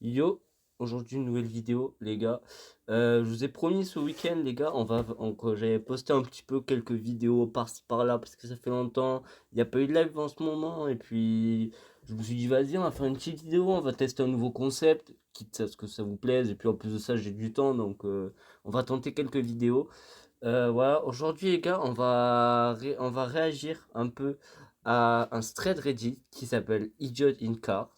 Yo, aujourd'hui une nouvelle vidéo les gars. Je vous ai promis ce week-end les gars, j'avais posté un petit peu quelques vidéos par-ci par-là parce que ça fait longtemps, il n'y a pas eu de live en ce moment et puis je me suis dit vas-y on va faire une petite vidéo, on va tester un nouveau concept, quitte à ce que ça vous plaise et puis en plus de ça j'ai du temps donc on va tenter quelques vidéos. Voilà, aujourd'hui les gars on va réagir un peu à un thread Reddit qui s'appelle Idiot in Cars.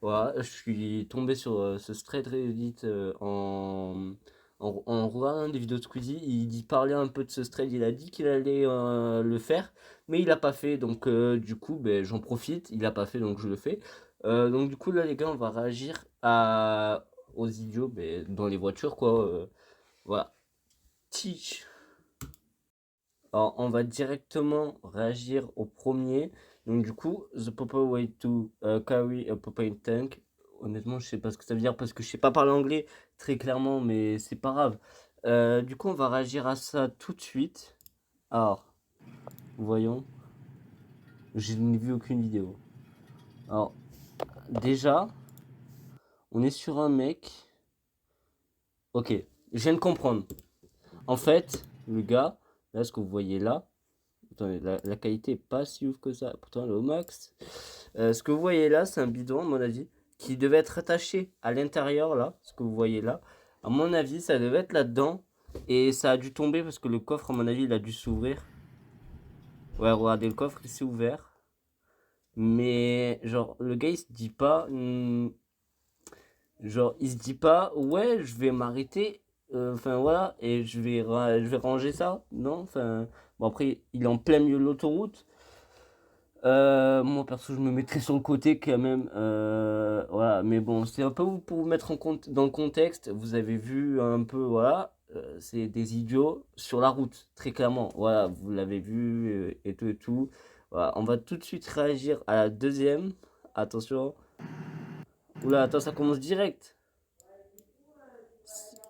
Voilà, je suis tombé sur ce thread Reddit en regardant des vidéos de Squeezie. Il parlait un peu de ce thread, il a dit qu'il allait le faire, mais il l'a pas fait. Donc du coup, ben, j'en profite. Il l'a pas fait, donc je le fais. Donc du coup, là les gars, on va réagir aux idiots ben, dans les voitures, quoi. Voilà. Teach. Alors, on va directement réagir au premier. Donc, du coup, the proper way to carry a propane tank. Honnêtement, je sais pas ce que ça veut dire parce que je sais pas parler anglais très clairement, mais c'est pas grave. Du coup, on va réagir à ça tout de suite. Alors, voyons. Je n'ai vu aucune vidéo. Alors, déjà, on est sur un mec. Ok, je viens de comprendre. En fait, le gars, là, ce que vous voyez là, attendez, la qualité est pas si ouf que ça. Pourtant, elle est au max. Ce que vous voyez là, c'est un bidon, à mon avis, qui devait être attaché à l'intérieur, là. Ce que vous voyez là. À mon avis, ça devait être là-dedans. Et ça a dû tomber parce que le coffre, à mon avis, il a dû s'ouvrir. Ouais, regardez, le coffre, il s'est ouvert. Mais, genre, le gars, il se dit pas... genre, il se dit pas, ouais, je vais m'arrêter. Enfin, voilà, et je vais ranger ça. Non, enfin... Bon, après, il est en plein milieu de l'autoroute. Moi perso je me mettrais sur le côté quand même, voilà, mais bon c'est un peu pour vous mettre en compte dans le contexte. Vous avez vu un peu, voilà, c'est des idiots sur la route très clairement, voilà, vous l'avez vu, et tout et tout. Voilà, on va tout de suite réagir à la deuxième. Attention. Oula, attends, ça commence direct.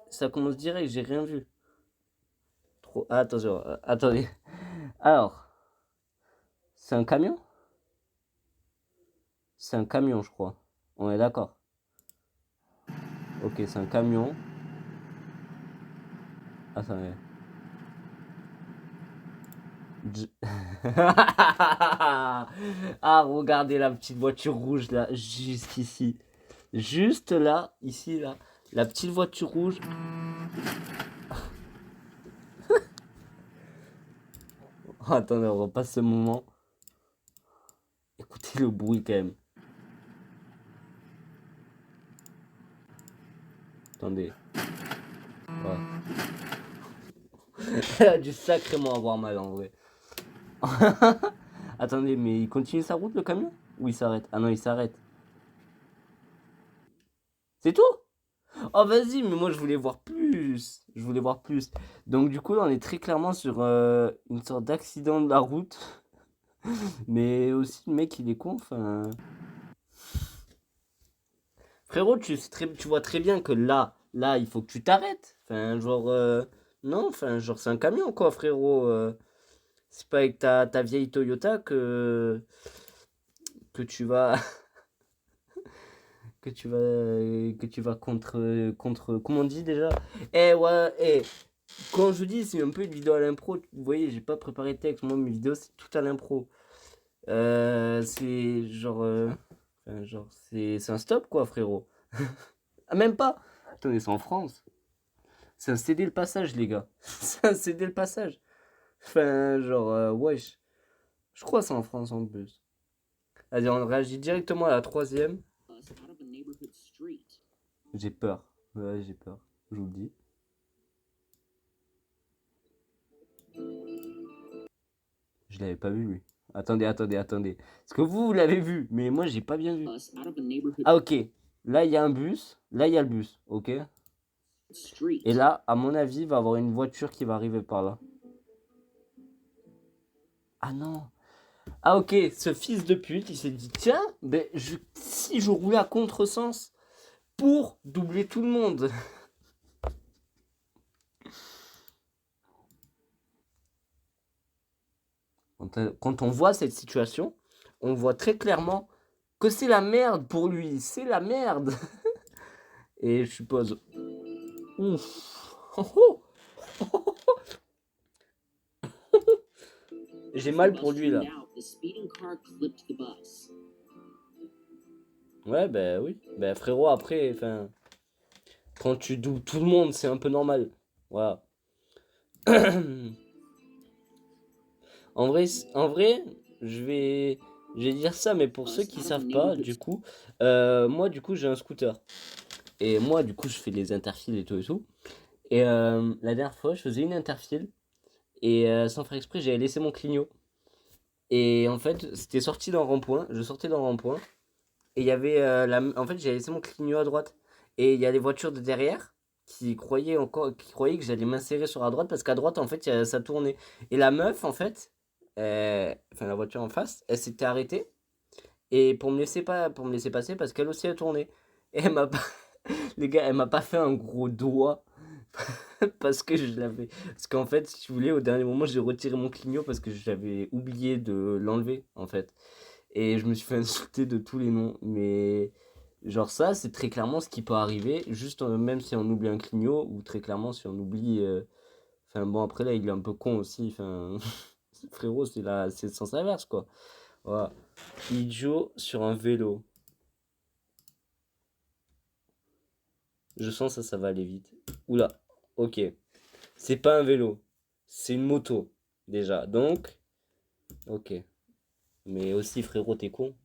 Ça commence direct, j'ai rien vu. Trop, attention, attendez. Alors, c'est un camion? C'est un camion je crois, on est d'accord. Ok, c'est un camion. Attendez. Ah, regardez la petite voiture rouge là, juste ici. Juste là, ici là. La petite voiture rouge. Oh, attendez, on repasse ce moment. Écoutez le bruit quand même. Attendez. Ouais. Elle a dû sacrément avoir mal en vrai. Attendez, mais il continue sa route le camion? Ou il s'arrête? Ah non, il s'arrête. C'est tout? Oh vas-y, mais moi je voulais voir plus. Je voulais voir plus. Donc du coup, là, on est très clairement sur une sorte d'accident de la route. Mais aussi, le mec, il est con. Enfin, frérot, tu vois très bien que là, il faut que tu t'arrêtes. Enfin, genre, non, enfin, genre, c'est un camion, quoi, frérot. C'est pas avec ta vieille Toyota que tu vas, que tu vas comment on dit déjà? Eh, ouais, eh, quand je vous dis, c'est un peu une vidéo à l'impro. Vous voyez, j'ai pas préparé de texte. Moi, mes vidéos, c'est tout à l'impro. C'est genre, enfin, genre, c'est un stop, quoi, frérot. Ah, même pas. Attendez, c'est en France. C'est un CD le passage, les gars. C'est un CD le passage. Enfin, genre, wesh. Je crois que c'est en France en plus. Allez, on réagit directement à la troisième. J'ai peur. Ouais, j'ai peur. Je vous le dis. Je l'avais pas vu, lui. Attendez. Est-ce que vous l'avez vu? Mais moi, j'ai pas bien vu. Ah, ok. Là, il y a un bus. Là, il y a le bus. Ok. Et là, à mon avis, il va y avoir une voiture qui va arriver par là. Ah non. Ah ok, ce fils de pute, il s'est dit, tiens, ben, si je roulais à contresens pour doubler tout le monde. Quand on voit cette situation, on voit très clairement que c'est la merde pour lui, c'est la merde. Et je suppose. Ouf. Oh, oh. J'ai mal pour lui là. Ouais, bah oui. Bah frérot, après, enfin, quand tu doubles tout le monde, c'est un peu normal. Voilà. En vrai, je vais, je vais dire ça, mais pour ceux qui savent pas, du coup, moi, du coup, j'ai un scooter. Et moi, du coup, je fais des interfiles et tout et tout. Et la dernière fois, je faisais une interfile. Et sans faire exprès, j'avais laissé mon clignot. Et en fait, c'était sorti d'un rond-point. Je sortais d'un rond-point. Et il y avait en fait, j'avais laissé mon clignot à droite. Et il y a les voitures de derrière qui croyaient que j'allais m'insérer sur la droite parce qu'à droite, en fait, ça tournait. Et la meuf, en fait, enfin la voiture en face, elle s'était arrêtée. Et pour me laisser passer parce qu'elle aussi a tourné. Et elle m'a pas, les gars, elle m'a pas fait un gros doigt parce que je l'avais. Parce qu'en fait, si tu voulais, au dernier moment, j'ai retiré mon clignot parce que j'avais oublié de l'enlever, en fait. Et je me suis fait insulter de tous les noms. Mais genre ça, c'est très clairement ce qui peut arriver, juste même si on oublie un clignot, ou très clairement si on oublie... Enfin bon, après là, il est un peu con aussi. Enfin, frérot, c'est le sens inverse, quoi. Voilà. Idiot sur un vélo. Je sens ça, ça va aller vite. Oula, ok. C'est pas un vélo. C'est une moto, déjà. Donc, ok. Mais aussi, frérot, t'es con.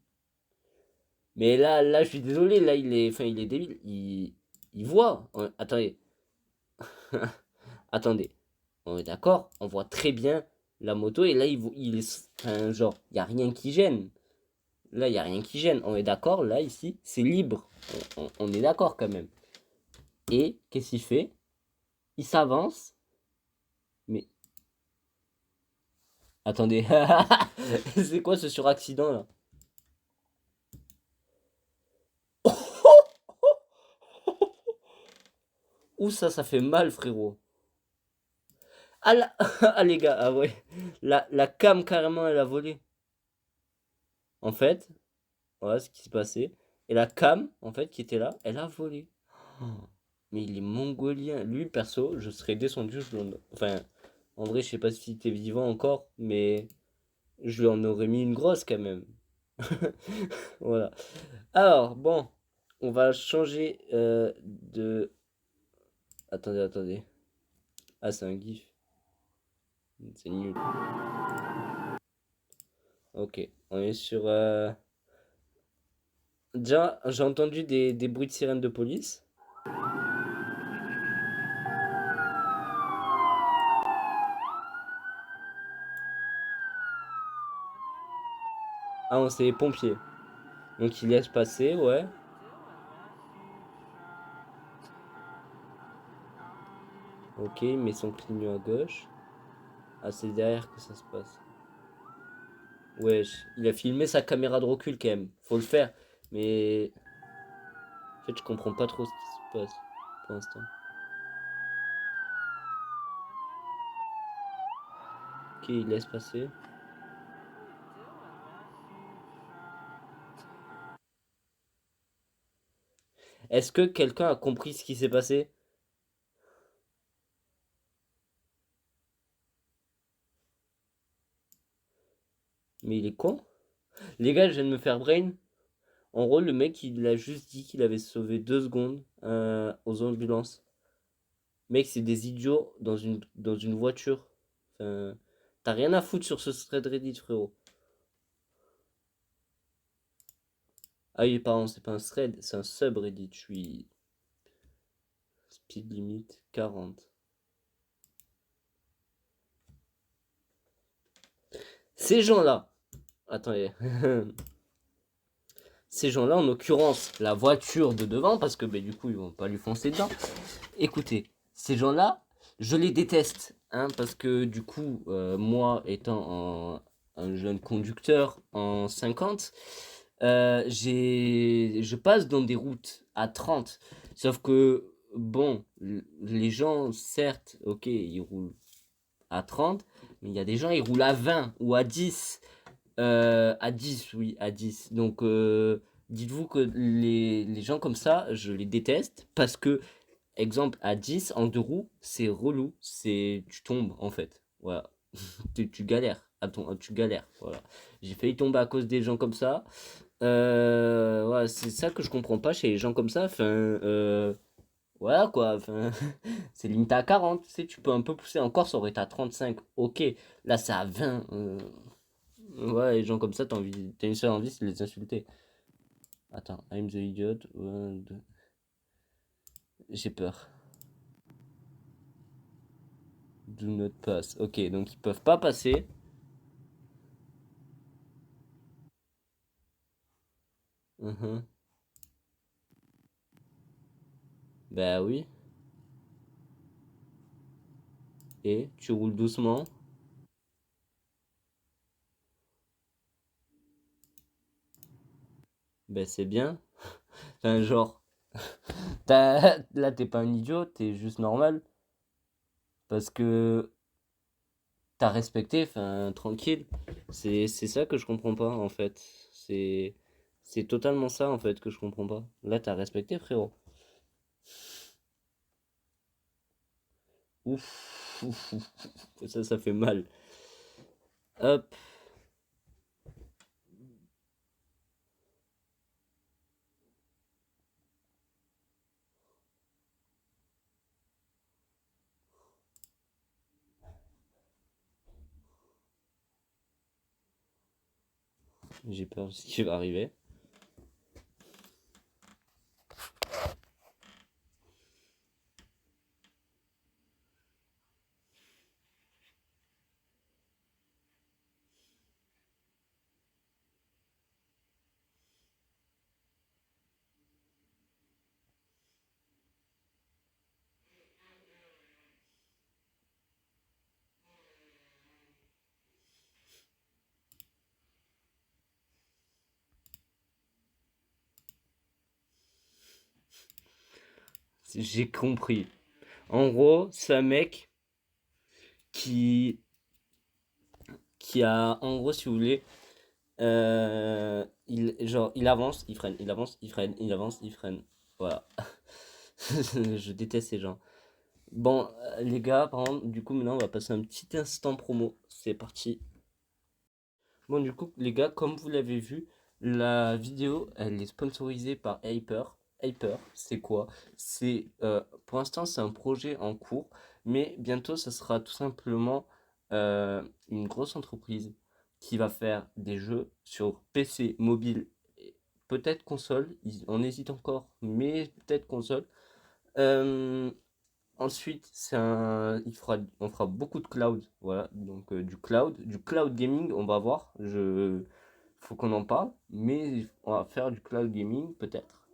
Mais là, je suis désolé. Là, enfin, il est débile. Il voit. Attendez. Attendez. On est d'accord. On voit très bien la moto. Et là, il est. Enfin, genre, il n'y a rien qui gêne. Là, il n'y a rien qui gêne. On est d'accord. Là, ici, c'est libre. On est d'accord quand même. Et qu'est-ce qu'il fait? Il s'avance. Mais attendez. C'est quoi ce suraccident là? Ouh, ça fait mal, frérot. Ah, ah les gars, ah ouais. La cam, carrément, elle a volé. En fait, voilà ce qui s'est passé. Et la cam, en fait, qui était là, elle a volé. Oh, mais il est mongolien. Lui, perso, je serais descendu. Enfin, en vrai, je sais pas s'il était vivant encore, mais je lui en aurais mis une grosse quand même. Voilà. Alors, bon, on va changer de. Attendez, attendez. Ah, c'est un gif. C'est nul. Ok, on est sur. Déjà, j'ai entendu des bruits de sirène de police. Ah, on c'est les pompiers. Donc, ils laissent passer, ouais. Ok, il met son clignot à gauche. Ah, c'est derrière que ça se passe. Wesh, il a filmé sa caméra de recul quand même. Faut le faire. Mais. En fait, je comprends pas trop ce qui se passe pour l'instant. Ok, il laisse passer. Est-ce que quelqu'un a compris ce qui s'est passé? Mais il est con. Les gars, je viens de me faire brain. En gros, le mec, il a juste dit qu'il avait sauvé 2 secondes aux ambulances. Mec, c'est des idiots dans une voiture. Enfin, t'as rien à foutre sur ce thread Reddit, frérot. Ah oui, pardon, c'est pas un thread, c'est un subreddit. Je suis speed limit 40. Ces gens-là, attendez, ces gens-là, en l'occurrence, la voiture de devant, parce que du coup, ils vont pas lui foncer dedans. Écoutez, ces gens-là, je les déteste, hein, parce que du coup, moi étant un jeune conducteur en 50, je passe dans des routes à 30. Sauf que, bon, les gens, certes, ok, ils roulent à 30, mais il y a des gens, ils roulent à 20 ou à 10. À 10, oui, à 10. Donc, Dites-vous que les gens comme ça, je les déteste parce que, exemple, à 10 en deux roues, c'est relou, tu tombes en fait. Voilà, tu galères, tu galères. Voilà, j'ai failli tomber à cause des gens comme ça. Ouais, c'est ça que je comprends pas chez les gens comme ça. Enfin, voilà quoi. Enfin, c'est limité à 40. Tu sais, tu peux un peu pousser encore, ça aurait été à 35. Ok, là c'est à 20. Ouais, les gens comme ça, t'as une seule envie, c'est de les insulter. Attends, I'm the idiot. J'ai peur. Do not pass. Ok, donc ils peuvent pas passer. Mhm. Bah oui. Et tu roules doucement. Bah c'est bien. Enfin, genre, là t'es pas un idiot, t'es juste normal. Parce que t'as respecté, enfin, tranquille. C'est ça que je comprends pas, en fait. C'est, c'est totalement ça, en fait, que je comprends pas. Là, t'as respecté, frérot. Ouf, ouf, ouf, ouf. Ça fait mal. Hop, j'ai peur de ce qui va arriver. J'ai compris. En gros, c'est un mec qui, qui a, en gros, si vous voulez, genre, il avance, il freine, il avance, il freine, il avance, il freine. Voilà. Je déteste ces gens. Bon, les gars, par exemple, du coup, maintenant, on va passer un petit instant promo. C'est parti. Bon, du coup, les gars, comme vous l'avez vu, la vidéo, elle est sponsorisée par Hyper. Hyper, c'est quoi? Pour l'instant, c'est un projet en cours, mais bientôt, ça sera tout simplement une grosse entreprise qui va faire des jeux sur PC, mobile, et peut-être console. On hésite encore, mais peut-être console. Euh, Ensuite, on fera beaucoup de cloud, voilà, donc du cloud gaming, on va voir, faut qu'on en parle, mais on va faire du cloud gaming peut-être.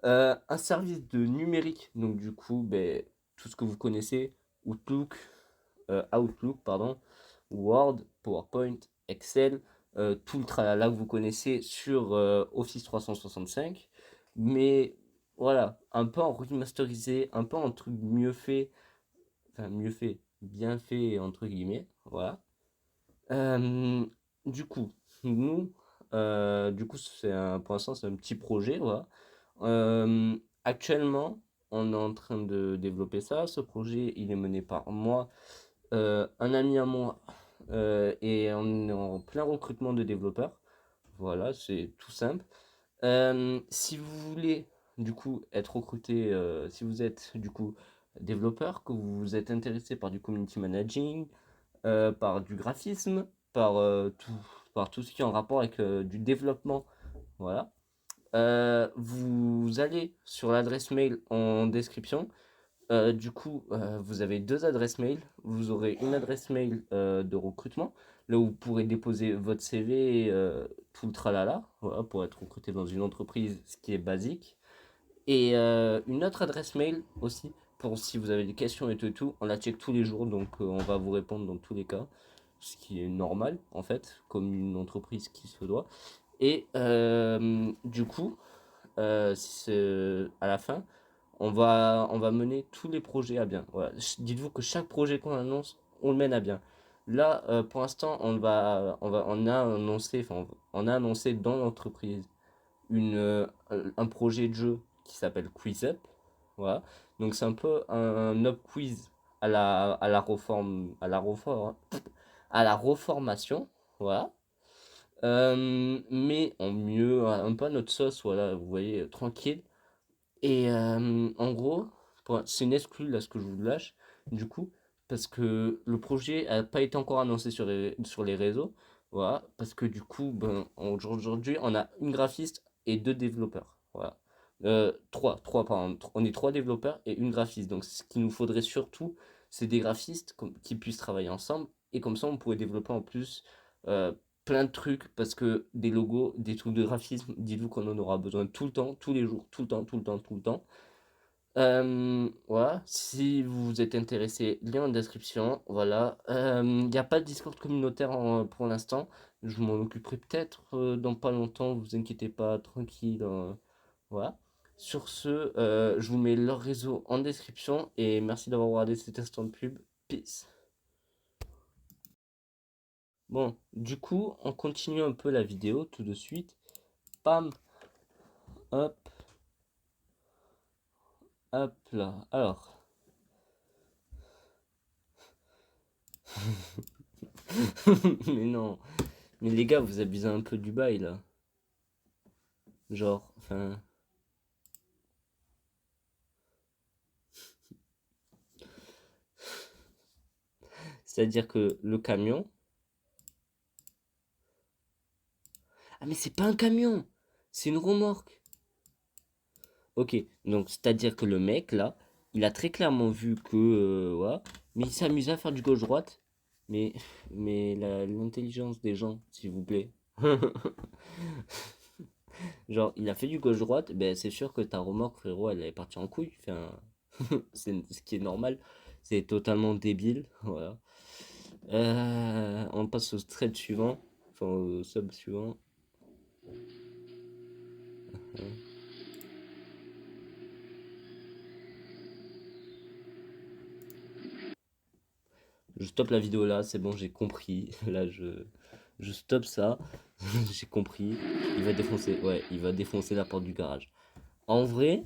Un service de numérique, donc du coup, ben, tout ce que vous connaissez, Outlook, pardon, Word, PowerPoint, Excel, tout le tralala que vous connaissez sur Office 365. Mais voilà, un peu en remasterisé, un peu en truc mieux fait, enfin mieux fait, bien fait entre guillemets, voilà. Euh, du coup, nous, pour l'instant, c'est un petit projet, voilà. Actuellement, on est en train de développer ça. Ce projet, il est mené par moi, un ami à moi, et on est en plein recrutement de développeurs. Voilà, c'est tout simple. Si vous voulez, du coup, être recruté, si vous êtes, du coup, développeur, que vous êtes intéressé par du community managing, par du graphisme, par tout ce qui est en rapport avec du développement, voilà. Vous allez sur l'adresse mail en description. Du coup, vous avez deux adresses mail. Vous aurez une adresse mail de recrutement, là où vous pourrez déposer votre CV, tout le tralala, voilà, pour être recruté dans une entreprise, ce qui est basique. Et une autre adresse mail aussi, pour si vous avez des questions et tout, et tout. On la check tous les jours, donc on va vous répondre dans tous les cas, ce qui est normal, en fait, comme une entreprise qui se doit. Et du coup, à la fin, on va mener tous les projets à bien. Voilà. Dites-vous que chaque projet qu'on annonce, on le mène à bien. Là, pour l'instant, on a annoncé, on a annoncé dans l'entreprise un projet de jeu qui s'appelle Quiz Up. Voilà. Donc c'est un peu un up quiz à la reformation. Voilà. Mais en mieux, un peu à notre sauce, voilà, vous voyez, tranquille. Et en gros, c'est une exclue là ce que je vous lâche, du coup, parce que le projet n'a pas été encore annoncé sur les réseaux. Voilà, parce que du coup, ben, aujourd'hui, on a une graphiste et deux développeurs. Voilà. Trois, pardon. On est trois développeurs et une graphiste. Donc, ce qu'il nous faudrait surtout, c'est des graphistes qui puissent travailler ensemble. Et comme ça, on pourrait développer en plus euh, plein de trucs. Parce que des logos, des trucs de graphisme, dites-vous qu'on en aura besoin tout le temps, tous les jours, tout le temps, tout le temps, tout le temps. Voilà, si vous êtes intéressé, lien en description. Voilà, il n'y a pas de Discord communautaire pour l'instant. Je m'en occuperai peut-être dans pas longtemps. Vous inquiétez pas, tranquille. Voilà. Sur ce, je vous mets leur réseau en description et merci d'avoir regardé cet instant de pub. Peace. Bon, du coup, on continue un peu la vidéo tout de suite. Pam, hop, hop là. Alors. Mais non. Mais les gars, vous abusez un peu du bail là. Genre, enfin. C'est-à-dire que le camion. Ah, mais c'est pas un camion! C'est une remorque! Ok, donc c'est-à-dire que le mec là, il a très clairement vu que. Voilà. Mais il s'amusait à faire du gauche-droite. Mais. Mais l'intelligence des gens, s'il vous plaît. Genre, il a fait du gauche-droite, ben c'est sûr que ta remorque, frérot, elle est partie en couille. Enfin, c'est ce qui est normal. C'est totalement débile. Voilà. On passe au thread suivant. Enfin, au sub suivant. Je stoppe la vidéo là, c'est bon, j'ai compris. Là, je stoppe ça. J'ai compris. Il va défoncer, ouais, il va défoncer la porte du garage. En vrai,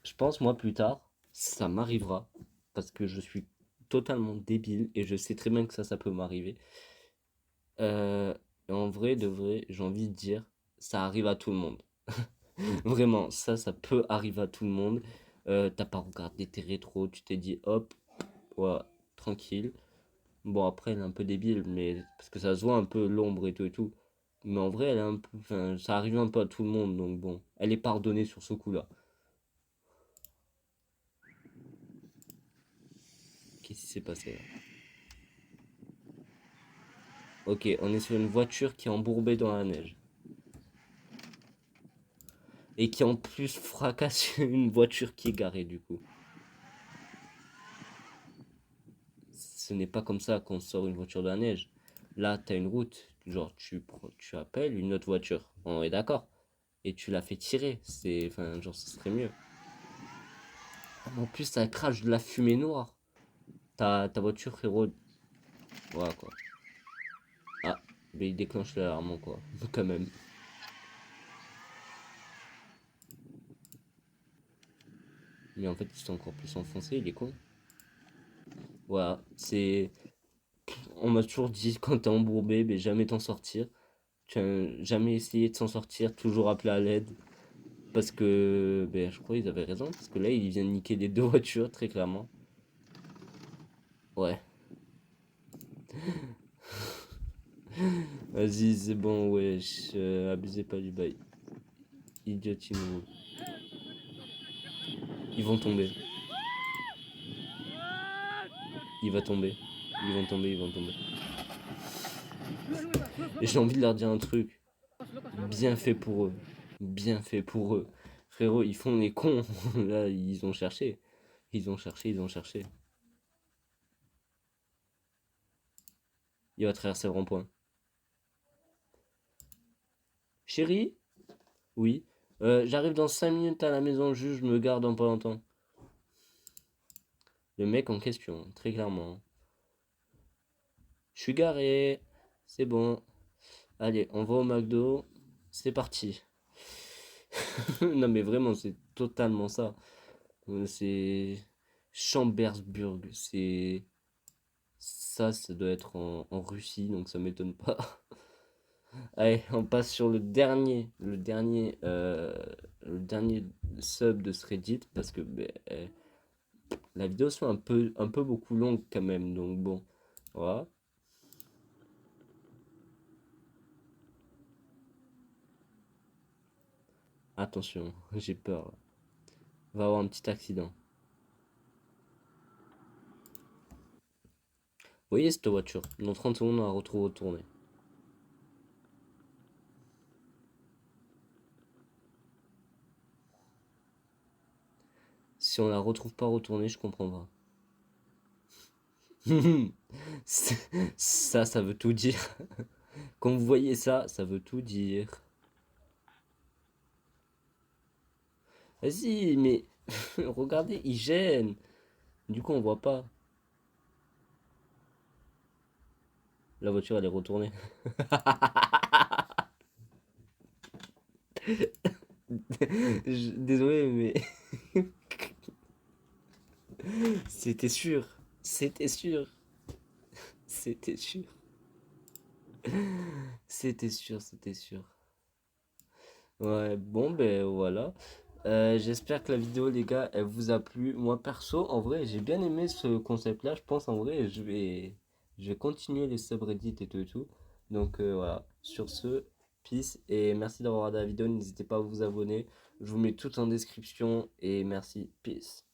je pense, moi, plus tard, ça m'arrivera. Parce que je suis totalement débile et je sais très bien que ça peut m'arriver. Euh, et en vrai, de vrai, j'ai envie de dire, ça arrive à tout le monde. Vraiment, ça peut arriver à tout le monde. T'as pas regardé tes rétros, tu t'es dit, hop, ouais, tranquille. Bon, après, elle est un peu débile, mais parce que ça se voit un peu l'ombre et tout et tout. Mais en vrai, elle est un peu, enfin, ça arrive un peu à tout le monde, donc bon, elle est pardonnée sur ce coup-là. Qu'est-ce qui s'est passé là? Ok, on est sur une voiture qui est embourbée dans la neige. Et qui en plus fracasse une voiture qui est garée du coup. Ce n'est pas comme ça qu'on sort une voiture de la neige. Là, t'as une route, genre tu appelles une autre voiture, on est d'accord. Et tu la fais tirer, c'est, enfin, genre, ce serait mieux. En plus, ça crache de la fumée noire. Ta voiture, frérot, voilà quoi. Ah, mais il déclenche l'alarme quoi, quand même. Mais en fait, il s'est encore plus enfoncé, il est con. Voilà, c'est. On m'a toujours dit quand t'es embourbé, mais jamais t'en sortir. Tu as jamais essayé de s'en sortir, toujours appeler à l'aide. Parce que, ben, je crois qu'ils avaient raison. Parce que là, ils viennent niquer les deux voitures, très clairement. Ouais. Vas-y, c'est bon, wesh. Abusez pas du bail. Idiotine. Ils vont tomber. Il va tomber. Ils vont tomber, ils vont tomber. Et j'ai envie de leur dire un truc. Bien fait pour eux. Bien fait pour eux. Frérot, ils font les cons. Là, ils ont cherché. Ils ont cherché, ils ont cherché. Il va traverser le rond-point. Chérie? Oui. J'arrive dans 5 minutes à la maison, juste je me garde dans pas longtemps. Le mec en question, très clairement. Je suis garé. C'est bon. Allez, on va au McDo. C'est parti. Non, mais vraiment, c'est totalement ça. C'est Chambersburg. Ça doit être en Russie, donc ça m'étonne pas. Allez, on passe sur le dernier sub de ce Reddit parce que ben, la vidéo soit un peu beaucoup longue quand même, donc bon, voilà. Attention, j'ai peur. Va avoir un petit accident. Vous voyez cette voiture? Dans 30 secondes, on la retrouve retournée. Si on la retrouve pas retournée, je comprends pas. Ça veut tout dire. Quand vous voyez ça, ça veut tout dire. Vas-y, mais regardez, il gêne. Du coup, on voit pas. La voiture, elle est retournée. Désolé, mais c'était sûr. C'était sûr. C'était sûr. C'était sûr, c'était sûr. Ouais, bon, ben voilà. J'espère que la vidéo, les gars, elle vous a plu. Moi, perso, en vrai, j'ai bien aimé ce concept-là. Je pense, en vrai, je vais continuer les subreddits et tout et tout. Donc, voilà. Sur ce, peace et merci d'avoir regardé la vidéo. N'hésitez pas à vous abonner. Je vous mets tout en description et merci. Peace.